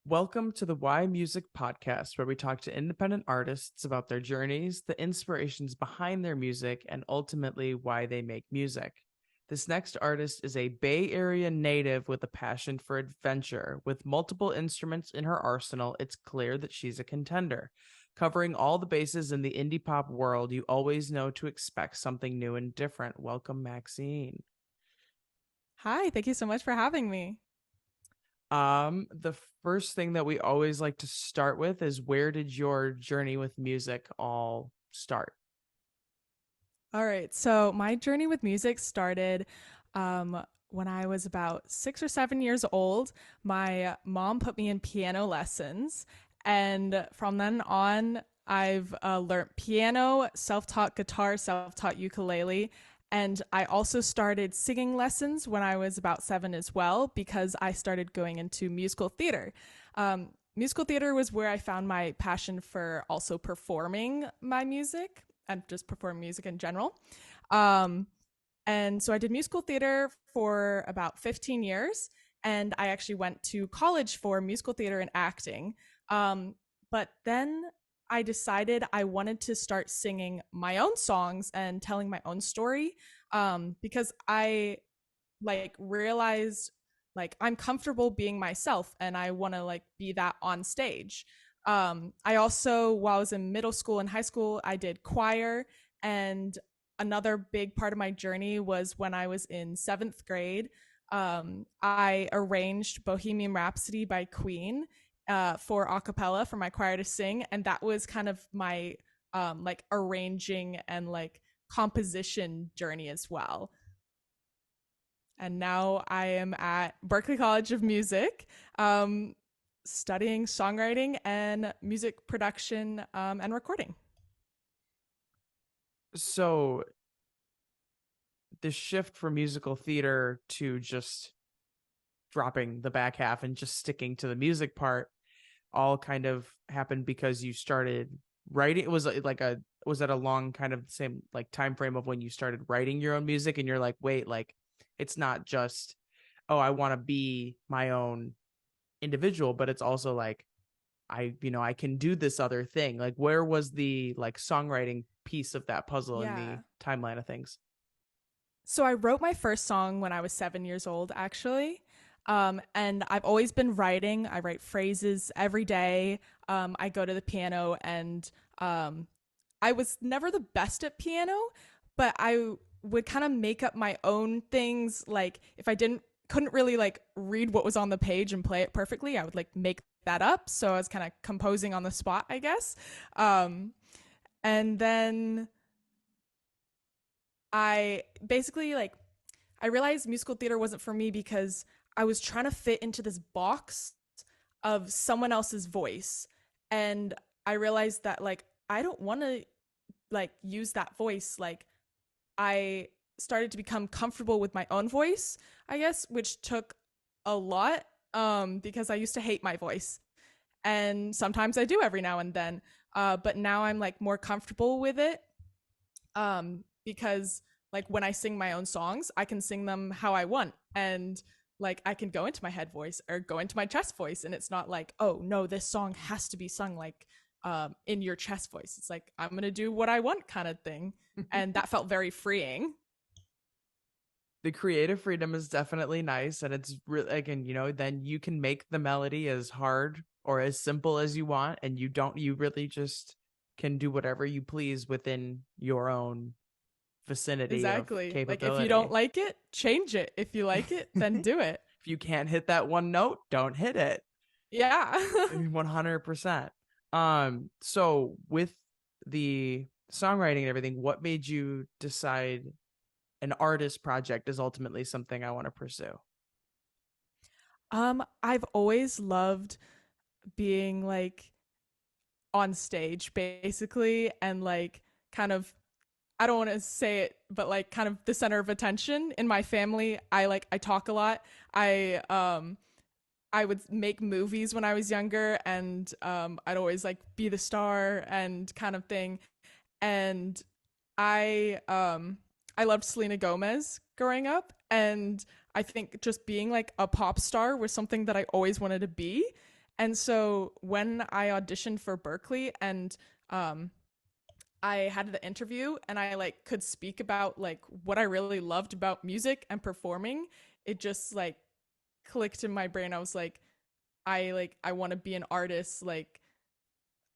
Welcome to the Why Music podcast, where we talk to independent artists about their journeys, the inspirations behind their music, and ultimately why they make music. This next artist is a Bay Area native with a passion for adventure. With multiple instruments in her arsenal, it's clear that she's a contender. Covering all the bases in the indie pop world, you always know to expect something new and different. Welcome, Maxine. Hi, thank you so much for having me. The first thing that we always like to start with is, where did your journey with music all start? All right, so my journey with music started when I was about 6 or 7 years old. My mom put me in piano lessons, and from then on, I've learned piano, self taught guitar, self taught ukulele. And I also started singing lessons when I was about seven as well, because I started going into musical theater. Musical theater was where I found my passion for also performing my music and just perform music in general. Um, and so I did musical theater for about 15 years. And I actually went to college for musical theater and acting. Um, but then I decided I wanted to start singing my own songs and telling my own story, because I realized I'm comfortable being myself and I want to be that on stage. I also, while I was in middle school and high school, I did choir. And another big part of my journey was when I was in seventh grade. I arranged Bohemian Rhapsody by Queen for a cappella for my choir to sing. And that was kind of my arranging and composition journey as well. And now I am at Berklee College of Music, studying songwriting and music production, and recording. So, the shift from musical theater to just dropping the back half and just sticking to the music part all kind of happened because you started writing. It was like a was that a long kind of same like time frame of when you started writing your own music, and you're like, wait, like it's not just, oh, I want to be my own individual, but it's also like I can do this other thing. Like, where was the like songwriting piece of that puzzle in the Yeah. timeline of things? So I wrote my first song when I was 7 years old, actually. And I've always been writing. I write phrases every day. I go to the piano, and I was never the best at piano, but I would kind of make up my own things. Like if I didn't couldn't really read what was on the page and play it perfectly, I would make that up. So I was kind of composing on the spot, I guess. And then I basically I realized musical theater wasn't for me because I was trying to fit into this box of someone else's voice. And I realized that I don't want to use that voice. I started to become comfortable with my own voice, I guess, which took a lot, because I used to hate my voice. And sometimes I do every now and then. But now I'm more comfortable with it, because when I sing my own songs, I can sing them how I want. And I can go into my head voice or go into my chest voice. And it's not like, oh, no, this song has to be sung in your chest voice. It's like, I'm going to do what I want kind of thing. And that felt very freeing. The creative freedom is definitely nice, and it's really, again, then you can make the melody as hard or as simple as you want, and you really just can do whatever you please within your own vicinity of Exactly. If you don't capability. like it, change it. If you like it, then do it. If you can't hit that one note, don't hit it. Yeah. I mean, 100%. So with the songwriting and everything, what made you decide an artist project is ultimately something I want to pursue? I've always loved being on stage basically, and kind of, I don't want to say it, but kind of the center of attention in my family. I talk a lot. I would make movies when I was younger, and I'd always be the star and kind of thing. And I loved Selena Gomez growing up, and I think just being a pop star was something that I always wanted to be. And so when I auditioned for Berkeley and um, I had the interview and I like could speak about like what I really loved about music and performing, it just like clicked in my brain. I was like I want to be an artist. Like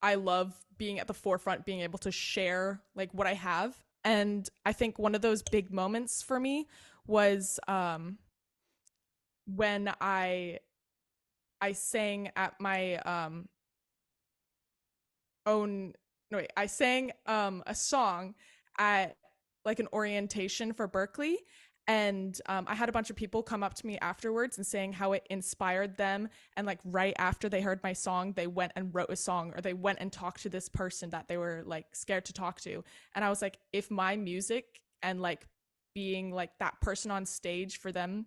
I love being at the forefront, being able to share like what I have. And I think one of those big moments for me was when I sang at my own no wait, I sang a song at like an orientation for Berkeley, and I had a bunch of people come up to me afterwards and saying how it inspired them, and like right after they heard my song they went and wrote a song, or they went and talked to this person that they were like scared to talk to. And I was like, if my music and like being like that person on stage for them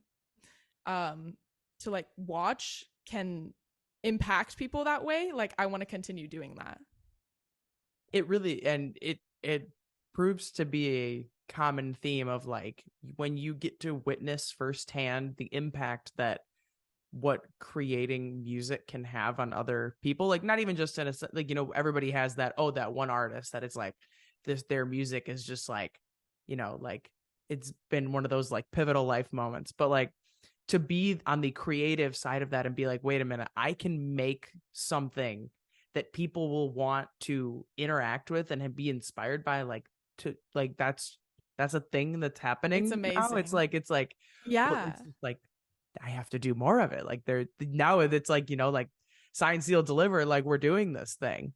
um to like watch can impact people that way, like I want to continue doing that. It really, and it proves to be a common theme of like when you get to witness firsthand the impact that what creating music can have on other people, like not even just in a like, you know, everybody has that, oh, that one artist that it's like this, their music is just like, you know, like it's been one of those like pivotal life moments. But like to be on the creative side of that and be like, wait a minute, I can make something that people will want to interact with and be inspired by, like to like that's a thing that's It's happening now. It's amazing. like well, Yeah, it's just like I have to do more of it. Like there now it's like, you know, like sign, seal, deliver, like we're doing this thing.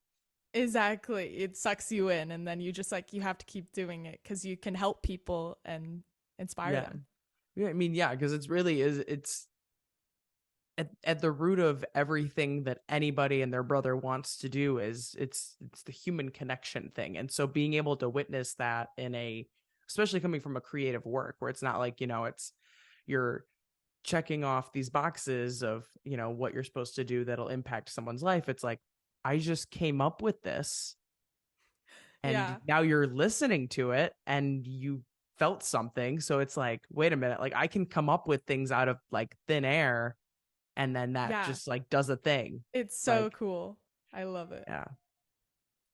exactly. It sucks you in, and then you just like you have to keep doing it because you can help people and inspire Yeah. them. Yeah, I mean, yeah, because it's really is it's at the root of everything that anybody and their brother wants to do is it's the human connection thing. And so being able to witness that in a, especially coming from a creative work where it's not like, you know, it's you're checking off these boxes of, you know, what you're supposed to do that'll impact someone's life. It's like I just came up with this and Yeah, now you're listening to it and you felt something. So it's like, wait a minute, like I can come up with things out of like thin air, and then that yeah. just like does a thing. It's so Like, cool. I love it. yeah.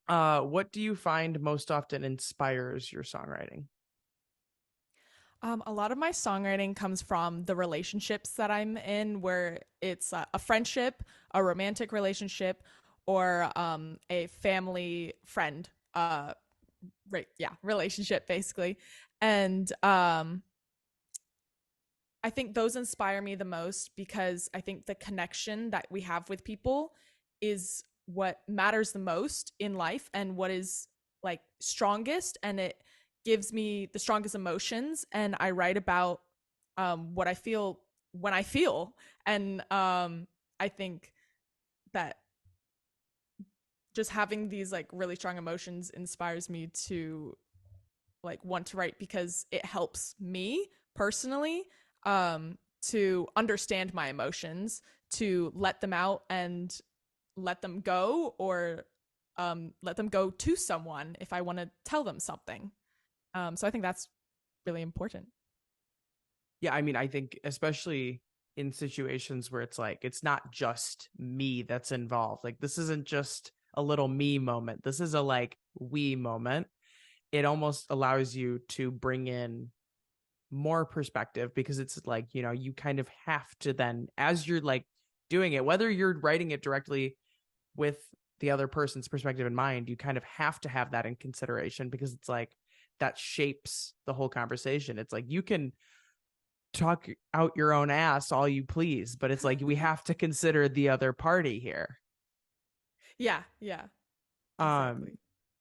What do you find most often inspires your songwriting? A lot of my songwriting comes from the relationships that I'm in, where it's a friendship, a romantic relationship, or a family friend, right? Yeah, relationship basically. And I think those inspire me the most because I think the connection that we have with people is what matters the most in life and what is like strongest, and it gives me the strongest emotions, and I write about what I feel when I feel. And I think that just having these like really strong emotions inspires me to like want to write because it helps me personally to understand my emotions, to let them out and let them go, or let them go to someone if I want to tell them something. So I think that's really important. Yeah, I mean, I think especially in situations where it's like it's not just me that's involved. Like this isn't just a little me moment. This is a like we moment. It almost allows you to bring in more perspective because it's like, you know, you kind of have to then as you're like doing it, whether you're writing it directly with the other person's perspective in mind, you kind of have to have that in consideration because it's like that shapes the whole conversation. It's like you can talk out your own ass all you please, but it's like we have to consider the other party here. Yeah, yeah, Um, exactly.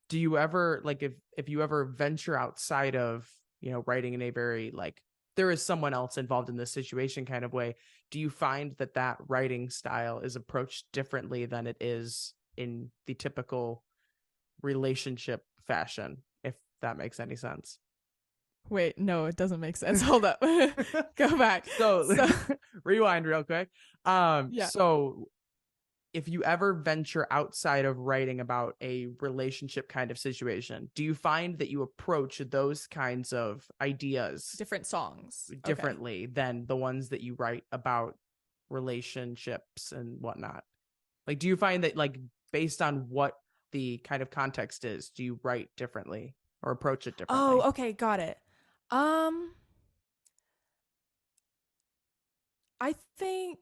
do you ever like if you ever venture outside of, you know, writing in a very like there is someone else involved in this situation kind of way, do you find that that writing style is approached differently than it is in the typical relationship fashion, if that makes any sense? Wait, no, it doesn't make sense. Hold up. Go back. So So, rewind real quick. yeah. So if you ever venture outside of writing about a relationship kind of situation, do you find that you approach those kinds of ideas Different songs. Okay. differently than the ones that you write about relationships and whatnot? Like, do you find that, like, based on what the kind of context is, do you write differently or approach it Oh, differently? okay, got it. Um, I think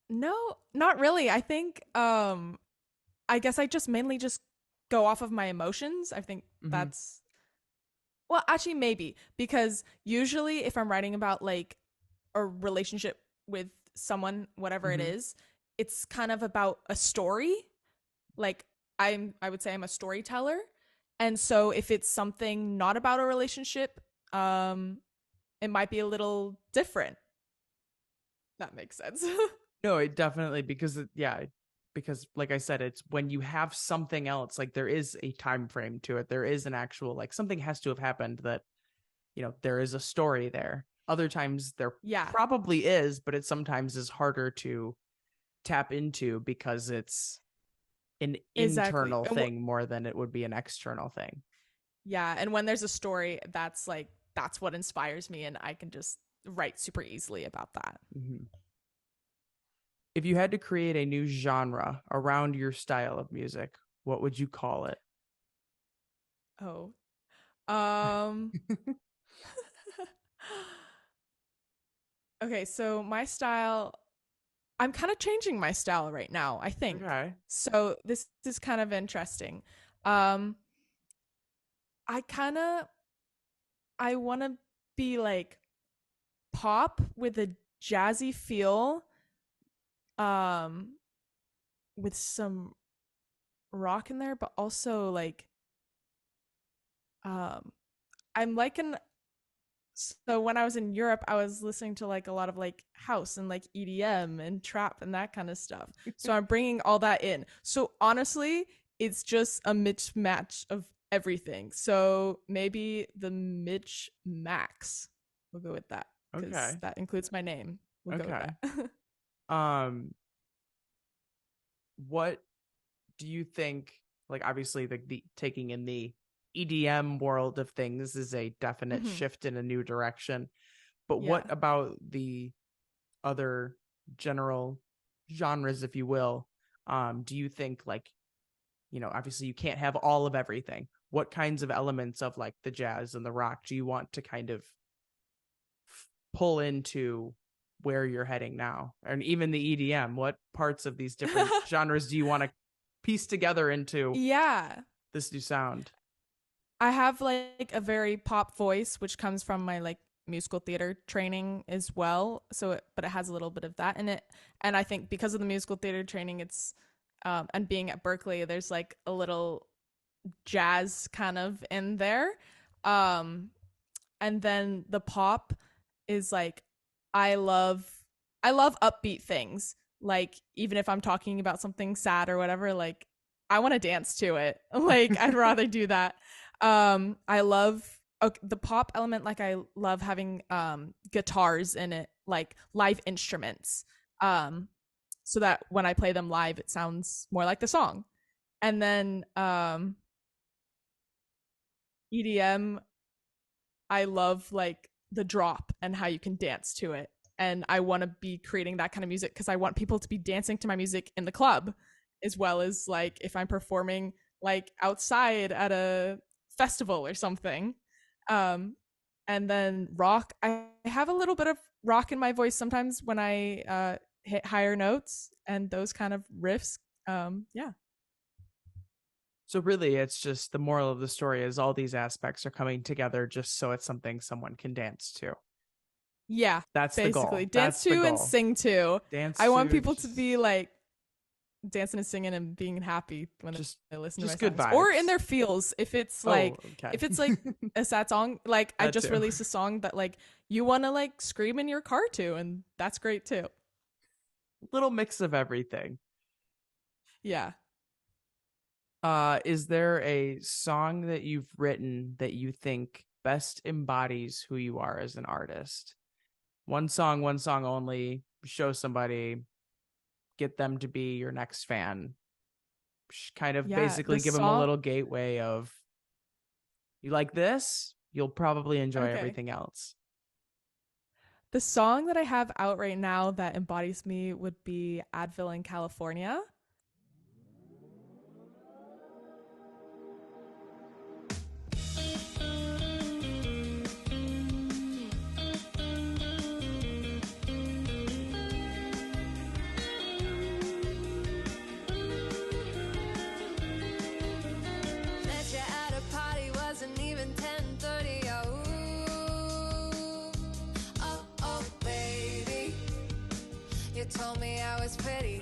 no, not really. I think I guess I just mainly just go off of my emotions. I think Mm-hmm. that's well, actually maybe because usually if I'm writing about like a relationship with someone, whatever it Mm-hmm. is, it's kind of about a story. Like I would say I'm a storyteller. And so if it's something not about a relationship, it might be a little different. That makes sense. No, it definitely, because yeah, because like I said, it's when you have something else, like there is a time frame to it. There is an actual, like, something has to have happened that, there is a story there. Other times there Yeah, probably is, but it sometimes is harder to tap into because it's an exactly. internal thing more than it would be an external thing. Yeah, and when there's a story, that's what inspires me and I can just write super easily about that. Mm-hmm. If you had to create a new genre around your style of music, what would you call it? Oh. Um Okay, so my style, I'm kind of changing my style right now, I think. Okay. So this is kind of interesting. Um I kind of I want to be like pop with a jazzy feel um with some rock in there, but also like um I'm like an so when I was in Europe, I was listening to like a lot of like house and like EDM and trap and that kind of stuff. So I'm bringing all that in. So honestly, it's just a mismatch of everything. So maybe the Mitch Max. We'll go with that because Okay. that includes my name. We'll go with Okay. that. Um, what do you think, like, obviously the taking in the EDM world of things is a definite Hmm. shift in a new direction, but what Yeah. about the other general genres, if you will? Do you think, like, obviously you can't have all of everything. What kinds of elements of, like, the jazz and the rock do you want to kind of pull into where you're heading now? And even the EDM, what parts of these different genres do you want to piece together into Yeah. this new sound? I have like a very pop voice, which comes from my like musical theater training as well. But it has a little bit of that in it. And I think because of the musical theater training, and being at Berkeley, there's like a little jazz kind of in there. Um, and then the pop is like, I love, I love upbeat things. Like even if I'm talking about something sad or whatever, like I want to dance to it. Like I'd rather do that. I love the pop element. Like I love having guitars in it, like live instruments. Um, so that when I play them live, it sounds more like the song. And then EDM, I love like the drop and how you can dance to it. And I want to be creating that kind of music because I want people to be dancing to my music in the club, as well as like if I'm performing like outside at a festival or something. Um, and then rock, I have a little bit of rock in my voice sometimes when I hit higher notes and those kind of riffs. Yeah. So really, it's just the moral of the story is all these aspects are coming together just so it's something someone can dance to. Yeah, That's the basically. goal. Dance That's the to and goal. sing to. I Dance want to people to just be like dancing and singing and being happy when just they listen to my just good songs or in vibes. their feels if it's Oh, like okay. if it's like a sad song like I That just too. released a song that like you want to like scream in your car to and that's great too. Little mix of everything. Yeah. Is there a song that you've written that you think best embodies who you are as an artist? One song only, show somebody, get them to be your next fan. Kind of Yeah, the basically give them a song. little gateway of, you like this, you'll probably enjoy Okay. everything else. The song that I have out right now that embodies me would be Advil in California. told me I was pretty.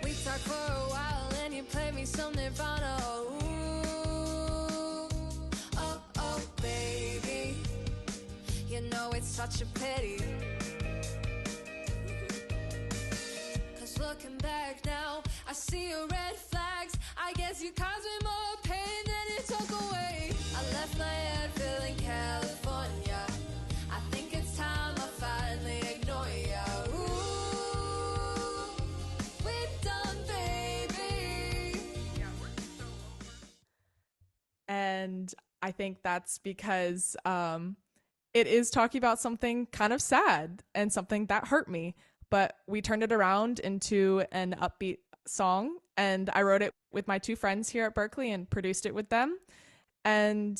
We talked for a while and you played me some Nirvana. Ooh, oh, oh, baby, you know it's such a pity. Cause looking back now, I see your red flags. I guess you caused me more pain than it took away. I left my head feeling California. I think it's time I finally ignore ya. Ooh, we're done, baby. And I think that's because it is talking about something kind of sad and something that hurt me, but we turned it around into an upbeat song, and I wrote it with my two friends here at Berkeley and produced it with them. And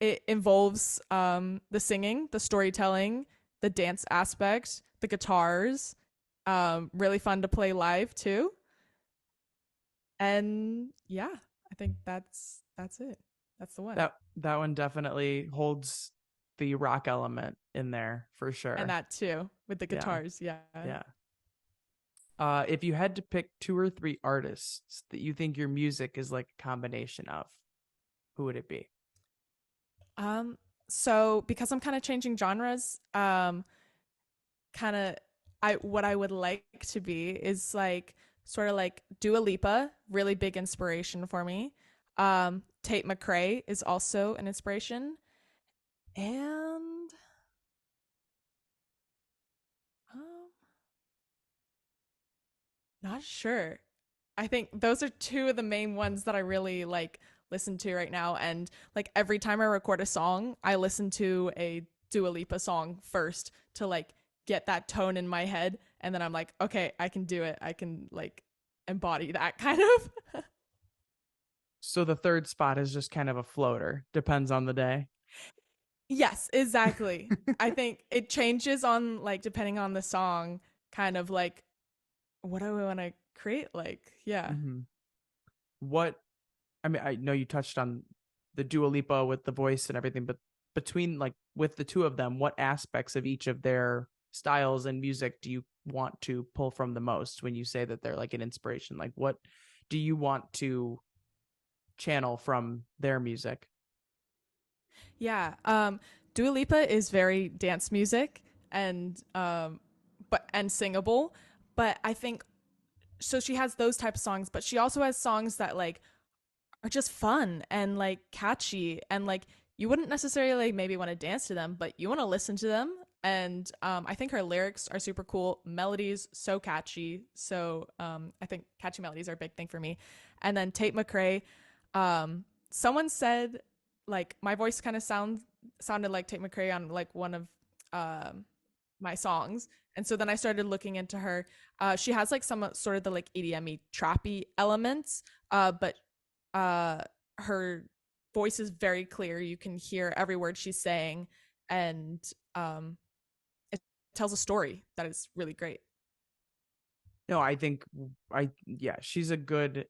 it involves the singing, the storytelling, the dance aspect, the guitars. Really fun to play live too. And yeah, I think that's it. That's the one. That one definitely holds the rock element in there for sure. And that too with the guitars. Yeah. If you had to pick 2 or 3 artists that you think your music is like a combination of, who would it be? So because I'm kind of changing genres, kind of what I would like to be is like sort of like Dua Lipa, really big inspiration for me. Tate McRae is also an inspiration. And not sure. I think those are two of the main ones that I really like listen to right now. And like every time I record a song, I listen to a Dua Lipa song first to like get that tone in my head. And then I'm like, okay, I can do it. I can like embody that kind of. So the third spot is just kind of a floater. Depends on the day. Yes, exactly. I think it changes on like depending on the song, kind of like what do I want to create? Like, yeah. Mm-hmm. What, I mean, I know you touched on the Dua Lipa with the voice and everything, but between like with the two of them, what aspects of each of their styles and music do you want to pull from the most when you say that they're like an inspiration? Like, what do you want to channel from their music? Yeah. Dua Lipa is very dance music and and singable, but I think so she has those type of songs, but she also has songs that like are just fun and like catchy and like you wouldn't necessarily maybe want to dance to them, but you want to listen to them. And I think her lyrics are super cool. Melodies so catchy. So I think catchy melodies are a big thing for me. And then Tate McRae, someone said like my voice kind of sounded like Tate McRae on like one of my songs. And so then I started looking into her. She has like some sort of the like EDM-y trappy elements, but her voice is very clear. You can hear every word she's saying, and it tells a story that is really great. No, I think she's a good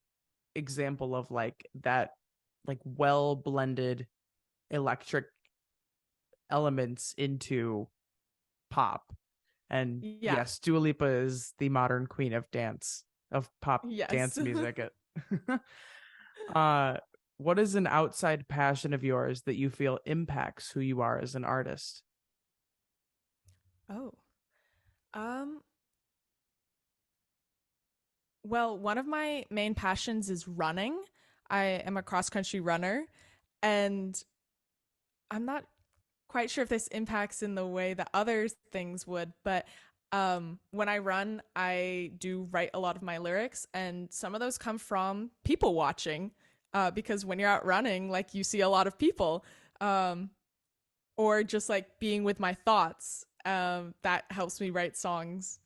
example of like that, like well blended electric elements into pop. And yes, Dua Lipa is the modern queen of dance, of pop dance music. What is an outside passion of yours that you feel impacts who you are as an artist? Oh. Well, one of my main passions is running. I am a cross-country runner, and I'm not quite sure if this impacts in the way that other things would, but when I run, I do write a lot of my lyrics, and some of those come from people watching, because when you're out running, like you see a lot of people, or just like being with my thoughts, that helps me write songs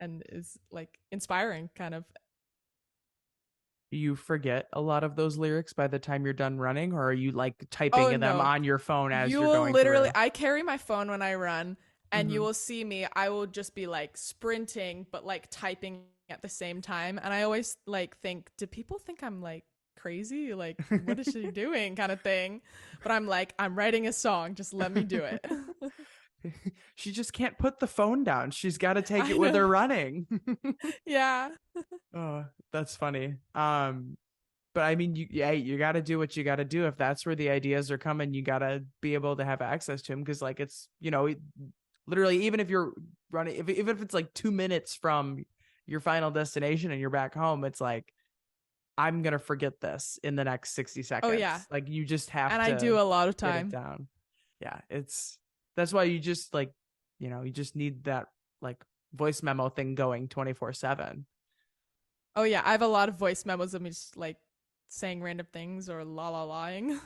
and is like inspiring kind of. You forget a lot of those lyrics by the time you're done running, or are you like typing them on your phone as you're going through? I carry my phone when I run, and you will see me. I will just be like sprinting, but like typing at the same time. And I always like think, do people think I'm like crazy? Like, what is she doing kind of thing? But I'm like, I'm writing a song. Just let me do it. she just can't put the phone down. She's got to take I it with her know. running. Yeah. Oh, that's funny. But I mean, you got to do what you got to do. If that's where the ideas are coming, you got to be able to have access to them. Cause like, it's, literally, even if you're running, even if it's like 2 minutes from your final destination and you're back home, it's like, I'm going to forget this in the next 60 Oh seconds. yeah. Like, you just have And I to do a lot of get it time. down. Yeah. That's why you just like, you just need that like voice memo thing going 24/7. Oh yeah, I have a lot of voice memos of me just like saying random things or lying.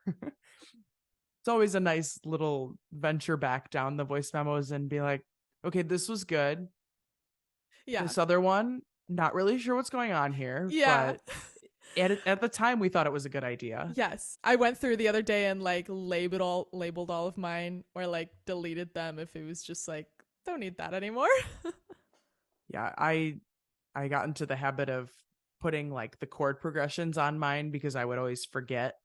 It's always a nice little venture back down the voice memos and be like, okay, this was good. Yeah. This other one, not really sure what's going on here, Yeah. but at the time we thought it was a good idea. Yes. I went through the other day and like labeled all of mine or like deleted them if it was just like don't need that anymore. Yeah, I got into the habit of putting like the chord progressions on mine because I would always forget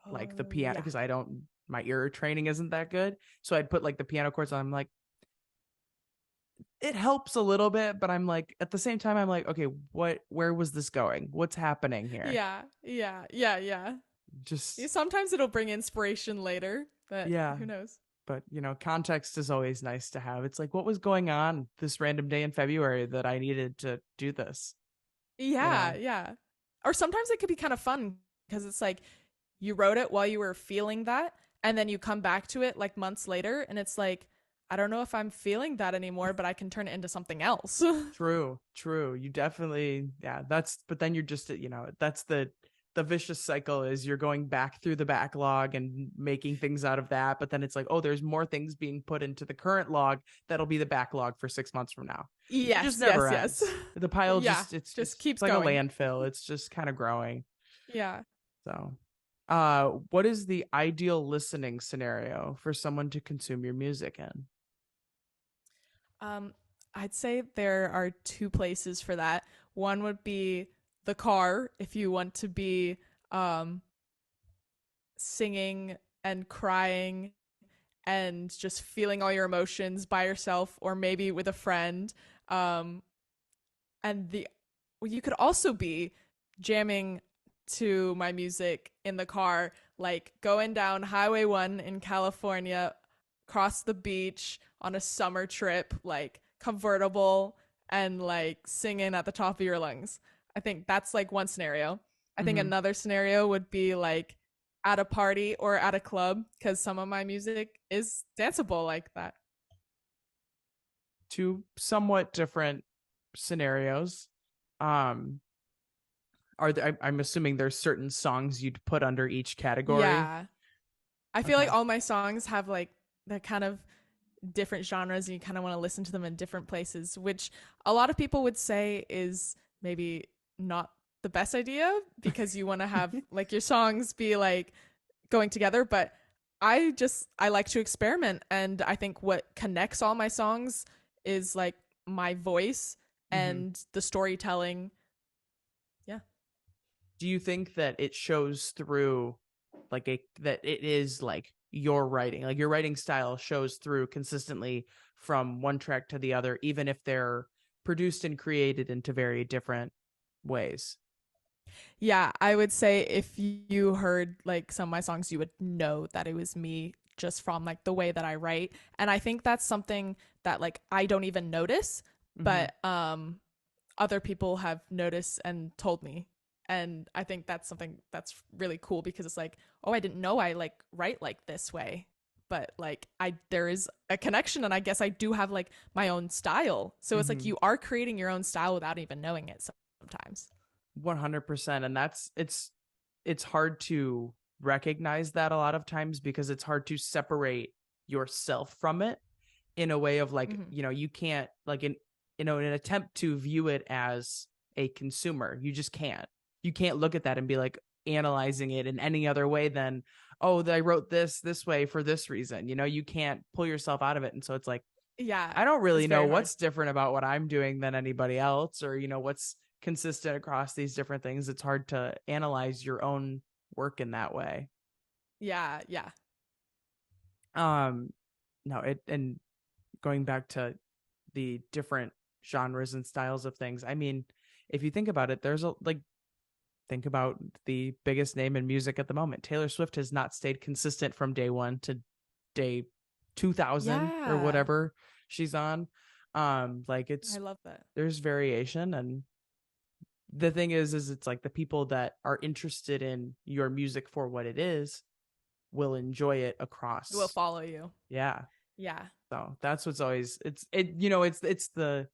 like the piano Yeah. because my ear training isn't that good. So I'd put like the piano chords on. I'm like, it helps a little bit, but I'm like, at the same time, I'm like, okay, where was this going? What's happening here? Yeah. Yeah. Yeah. Yeah. Just, Sometimes it'll bring inspiration later, but yeah. who knows? But, context is always nice to have. It's like, what was going on this random day in February that I needed to do this? Yeah. Yeah. Or sometimes it could be kind of fun because it's like you wrote it while you were feeling that, and then you come back to it like months later, and it's like, I don't know if I'm feeling that anymore, but I can turn it into something else. True. You definitely, yeah, but then you're just, that's the vicious cycle is you're going back through the backlog and making things out of that. But then it's like, oh, there's more things being put into the current log. That'll be the backlog for 6 months from now. Yes, it just never yes. ends. The pile Yeah, just keeps it's like going. a landfill. It's just kind of growing. Yeah. So, what is the ideal listening scenario for someone to consume your music in? I'd say there are two places for that. One would be the car if you want to be singing and crying and just feeling all your emotions by yourself or maybe with a friend. And you could also be jamming to my music in the car, like going down Highway 1 in California, across the beach on a summer trip, like convertible and like singing at the top of your lungs. I think that's like one scenario. I think another scenario would be like at a party or at a club because some of my music is danceable like that. Two somewhat different scenarios. I'm assuming there's certain songs you'd put under each category. Yeah. I feel like all my songs have like that kind of different genres and you kind of want to listen to them in different places, which a lot of people would say is maybe not the best idea because you want to have like your songs be like going together. But I like to experiment. And I think what connects all my songs is like my voice and the storytelling. Yeah. Do you think that it shows through that it is like your writing, like your writing style shows through consistently from one track to the other, even if they're produced and created into very different ways? Yeah, I would say if you heard like some of my songs, you would know that it was me just from like the way that I write. And I think that's something that like I don't even notice, but other people have noticed and told me. And I think that's something that's really cool because it's like, oh, I didn't know I like write like this way. But like there is a connection and I guess I do have like my own style. So it's like you are creating your own style without even knowing it sometimes. 100%. And it's hard to recognize that a lot of times because it's hard to separate yourself from it in a way of like, you can't like in an attempt to view it as a consumer. You just can't. You can't look at that and be like analyzing it in any other way than, oh, I wrote this way for this reason. You can't pull yourself out of it. And so it's like, yeah, I don't really know hard. what's different about what I'm doing than anybody else, or, what's consistent across these different things. It's hard to analyze your own work in that way. Yeah. Now no, it and going back to the different genres and styles of things. I mean, if you think about it, there's a like think about the biggest name in music at the moment. Taylor Swift has not stayed consistent from day 1 to day 2000 or Yeah. whatever she's on. Like I it's love that. there's variation, and the thing is it's like the people that are interested in your music for what it is will enjoy it It will across. follow you. Yeah. Yeah. So that's what's always it's the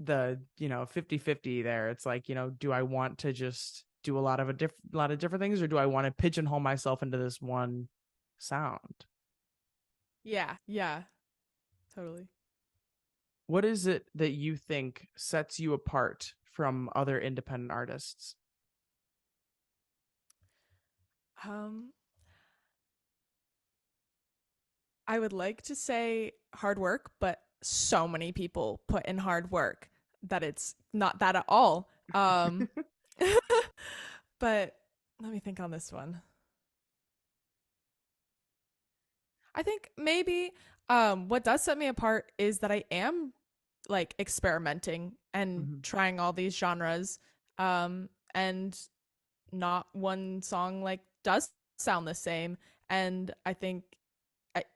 50-50 there. It's like, do I want to just do a lot of different things, or do I want to pigeonhole myself into this one sound? Yeah. Yeah. Totally. What is it that you think sets you apart from other independent artists? Um, I would like to say hard work, but so many people put in hard work that it's not that at all. But let me think on this one. I think maybe what does set me apart is that I am like experimenting and Mhm. trying all these genres. And not one song like does sound the same. And I think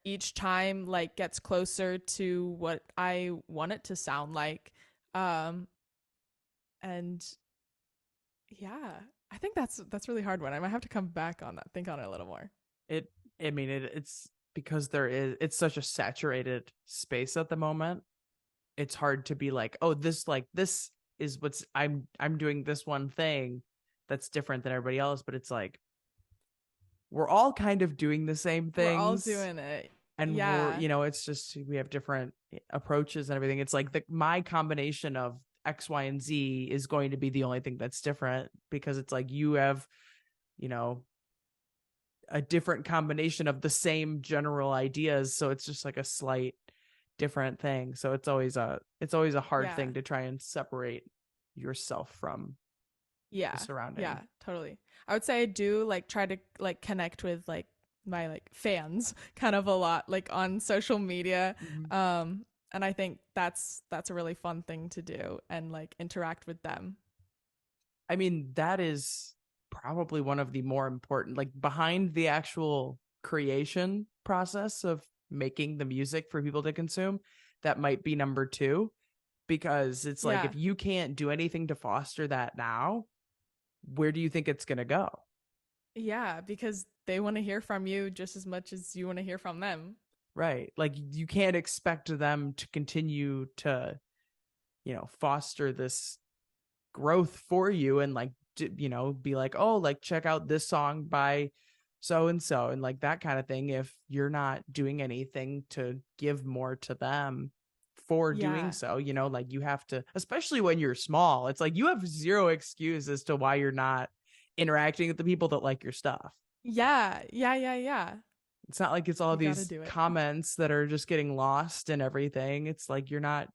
each time like gets closer to what I want it to sound like. Um, and yeah, I think that's really hard one. I might have to come back on that, think on it a little more. It I mean it's because it's such a saturated space at the moment. It's hard to be like, oh, this is what's I'm doing this one thing that's different than everybody else, but it's like we're all kind of doing the same We're all things, doing it. and Yeah. it's just we have different approaches and everything. It's like my combination of X, Y, and Z is going to be the only thing that's different, because it's like you have, you know, a different combination of the same general ideas, so it's just like a slight different thing. So it's always a hard Yeah. thing to try and separate yourself from the Yeah. surrounding. Yeah, totally. I would say I do like try to like connect with like my like fans kind of a lot like on social media. Mhm. And I think that's a really fun thing to do and like interact with them. I mean, that is probably one of the more important, like behind the actual creation process of making the music for people to consume, that might be number 2, because it's like Yeah. if you can't do anything to foster that now, where do you think it's going to go? Yeah, because they want to hear from you just as much as you want to hear from them. Right. Like you can't expect them to continue to, foster this growth for you, and like be like, oh, like check out this song by so and so, and like that kind of thing, if you're not doing anything to give more to them for doing Yeah. so. Like you have to, especially when you're small, it's like you have zero excuse as to why you're not interacting with the people that like your stuff. Yeah. Yeah. Yeah. Yeah. It's not like it's all You got to these do it. comments that are just getting lost and everything. It's like you're not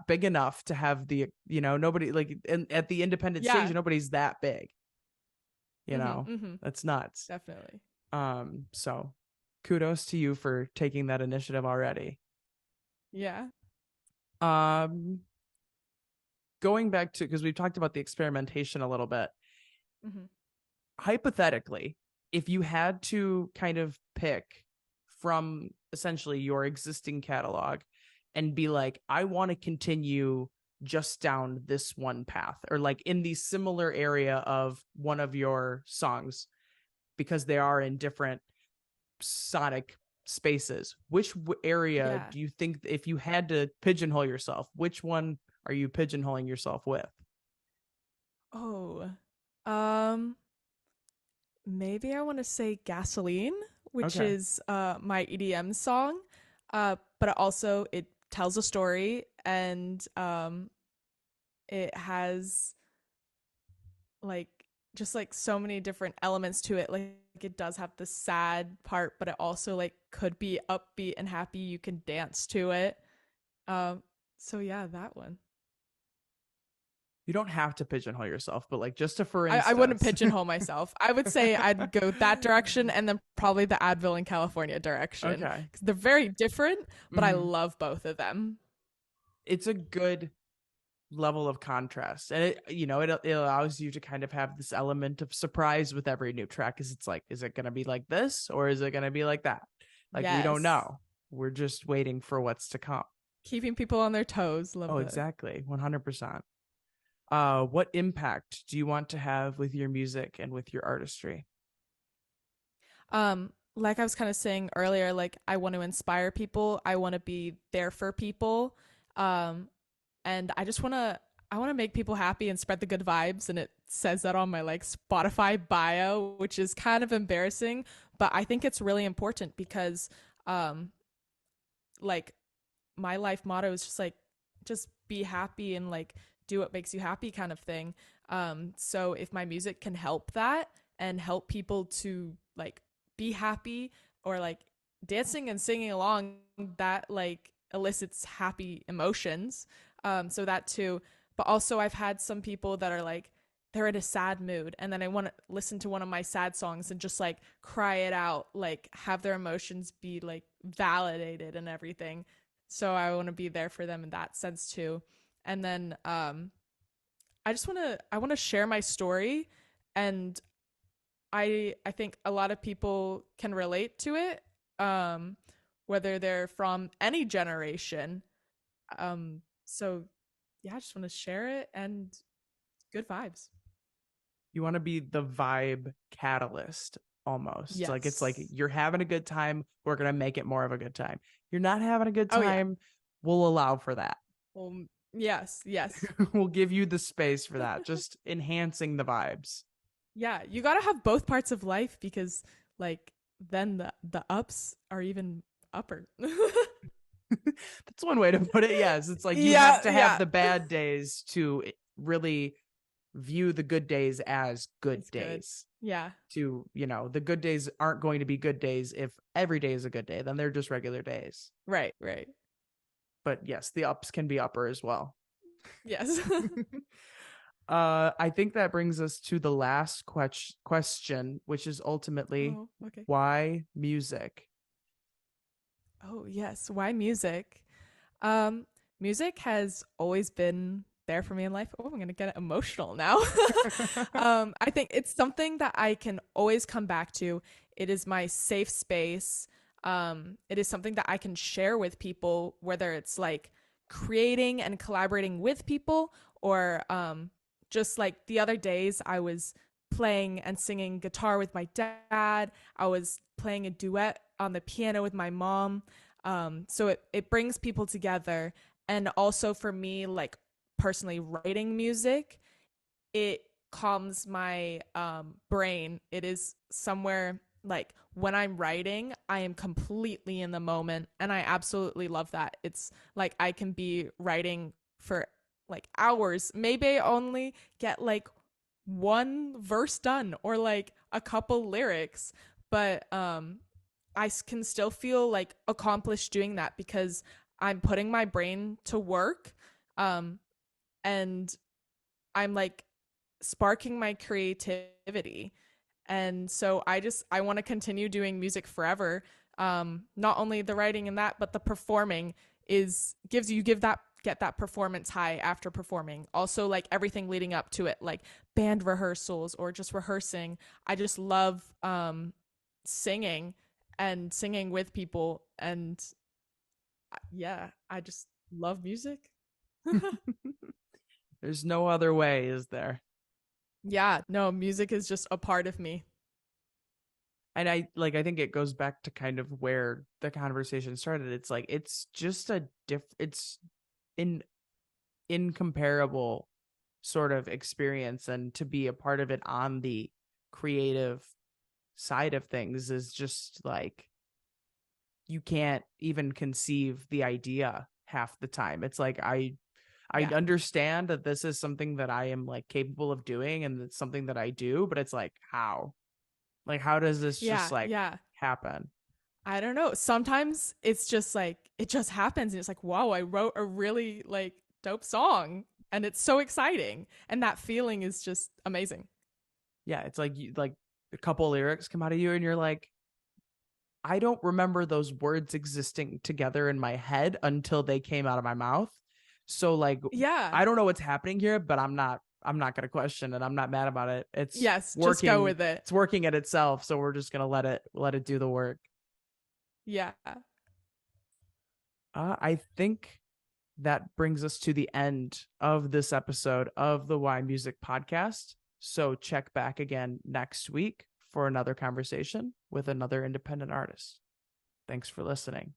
big enough to have the, nobody, like at the independent stage, Yeah. nobody's that big. Mhm. Mhm. That's nuts. Definitely. So kudos to you for taking that initiative already. Yeah. Um, Going back to, because we've talked about the experimentation a little bit, Mhm. hypothetically, if you had to kind of pick from essentially your existing catalog and be like, I want to continue just down this one path, or like in the similar area of one of your songs, because they are in different sonic spaces, which area Yeah. do you think, if you had to pigeonhole yourself, which one are you pigeonholing yourself with? Oh. Um Maybe I want to say Gasoline, which Okay. is my EDM song. But also it tells a story, and it has like just like so many different elements to it. Like it does have the sad part, but it also like could be upbeat and happy. You can dance to it. Um so yeah, that one. You don't have to pigeonhole yourself, but like just to for instance. I wouldn't pigeonhole myself. I would say I'd go that direction and then probably the Advil in California direction. Okay. 'Cause they're very different, but I Mhm. love both of them. It's a good level of contrast, and it allows you to kind of have this element of surprise with every new track, because it's like, is it going to be like this or is it going to be like that? Like, we don't Yes. know. We're just waiting for what's to come. Keeping people on their toes. Love Oh, that. exactly. 100%. What impact do you want to have with your music and with your artistry? Like I was kind of saying earlier, like I want to inspire people. I want to be there for people. And I want to make people happy and spread the good vibes, and it says that on my like Spotify bio, which is kind of embarrassing, but I think it's really important because like my life motto is just be happy and like do what makes you happy kind of thing. So if my music can help that and help people to like be happy or like dancing and singing along, that like elicits happy emotions. So that too. But also I've had some people that are like, they're in a sad mood and then I want to listen to one of my sad songs and just like cry it out, like have their emotions be like validated and everything. So I want to be there for them in that sense too. And then I want to share my story, and I think a lot of people can relate to it, whether they're from any generation. So yeah, I just want to share it and good vibes. You want to be the vibe catalyst almost. Yes. Like, it's like you're having a good time, we're going to make it more of a good time. You're not having a good time, we'll allow for that. Yes. We'll give you the space for that. Just enhancing the vibes. Yeah, you got to have both parts of life because like then the ups are even upper. That's one way to put it. Yes, it's like you have to have the bad days to really view the good days as good days. Good. Yeah. To, the good days aren't going to be good days if every day is a good day. Then they're just regular days. Right. But yes, the ups can be upper as well. Yes. I think that brings us to the last question, which is ultimately, why music? Oh, yes. Why music? Music has always been there for me in life. Oh, I'm going to get emotional now. I think it's something that I can always come back to. It is my safe space. It is something that I can share with people, whether it's like creating and collaborating with people or just like the other days I was playing and singing guitar with my dad. I was playing a duet on the piano with my mom. So it brings people together. And also for me, like personally writing music, it calms my brain. It is somewhere like when I'm writing, I am completely in the moment and I absolutely love that. It's like I can be writing for like hours. Maybe I only get like one verse done or like a couple lyrics, but I can still feel like accomplished doing that because I'm putting my brain to work, and I'm like sparking my creativity. And so I want to continue doing music forever. Not only the writing and that, but the performing get that performance high after performing. Also like everything leading up to it, like band rehearsals or just rehearsing. I just love singing and singing with people, and yeah, I just love music. There's no other way, is there? Yeah, no, music is just a part of me. And I think it goes back to kind of where the conversation started. It's like, it's just it's an incomparable sort of experience, and to be a part of it on the creative side of things is just like, you can't even conceive the idea half the time. It's like, I understand that this is something that I am like capable of doing and it's something that I do, but it's like, how does this just like happen? I don't know. Sometimes it's just like, it just happens and it's like, wow, I wrote a really like dope song. And it's so exciting. And that feeling is just amazing. Yeah, it's like a couple lyrics come out of you and you're like, I don't remember those words existing together in my head until they came out of my mouth. So like, Yeah. I don't know what's happening here, but I'm not going to question it. I'm not mad about it. It's Yes, working. just go with it. It's working at itself. So we're just going to let it do the work. Yeah. I think that brings us to the end of this episode of the Why Music podcast. So check back again next week for another conversation with another independent artist. Thanks for listening.